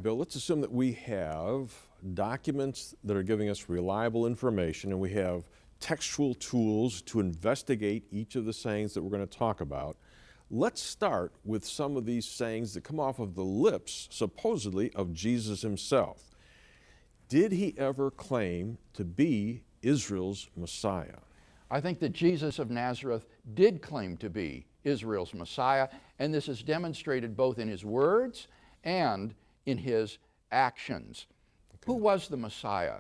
Bill, let's assume that we have documents that are giving us reliable information and we have textual tools to investigate each of the sayings that we're going to talk about. Let's start with some of these sayings that come off of the lips, supposedly, of Jesus himself. Did he ever claim to be Israel's Messiah? I think that Jesus of Nazareth did claim to be Israel's Messiah, and this is demonstrated both in his words and in his actions. Okay. Who was the Messiah?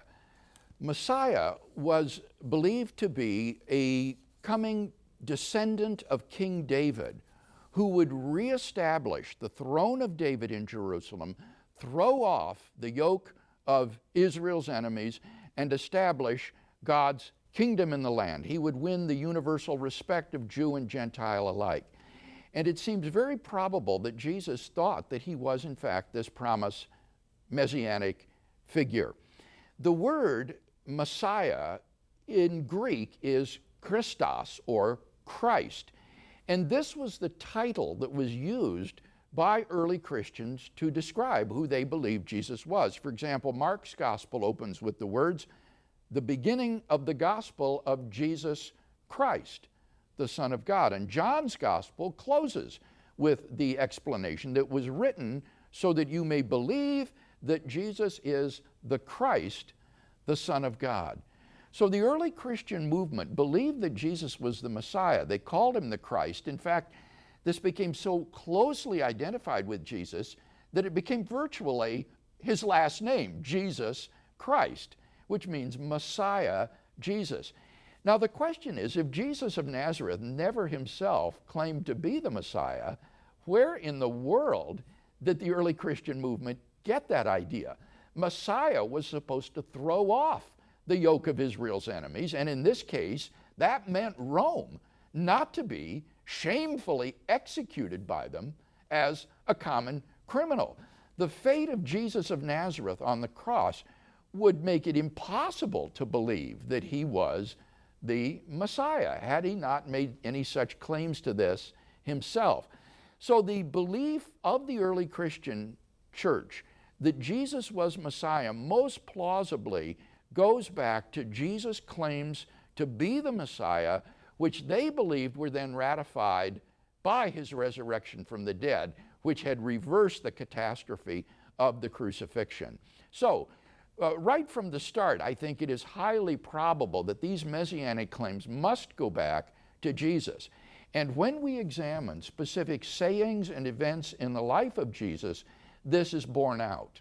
Messiah was believed to be a coming descendant of King David who would reestablish the throne of David in Jerusalem, throw off the yoke of Israel's enemies, and establish God's kingdom in the land. He would win the universal respect of Jew and Gentile alike. And it seems very probable that Jesus thought that he was, in fact, this promised messianic figure. The word Messiah in Greek is Christos, or Christ. And this was the title that was used by early Christians to describe who they believed Jesus was. For example, Mark's gospel opens with the words, "The beginning of the gospel of Jesus Christ, the Son of God." And John's gospel closes with the explanation that was written so that you may believe that Jesus is the Christ, the Son of God. So the early Christian movement believed that Jesus was the Messiah. They called him the Christ. In fact, this became so closely identified with Jesus that it became virtually his last name, Jesus Christ, which means Messiah Jesus. Now the question is, if Jesus of Nazareth never himself claimed to be the Messiah, where in the world did the early Christian movement get that idea? Messiah was supposed to throw off the yoke of Israel's enemies, and in this case, that meant Rome, not to be shamefully executed by them as a common criminal. The fate of Jesus of Nazareth on the cross would make it impossible to believe that he was the Messiah, had he not made any such claims to this himself. So the belief of the early Christian church that Jesus was Messiah most plausibly goes back to Jesus' claims to be the Messiah, which they believed were then ratified by his resurrection from the dead, which had reversed the catastrophe of the crucifixion. So, right from the start, I think it is highly probable that these messianic claims must go back to Jesus. And when we examine specific sayings and events in the life of Jesus, this is borne out.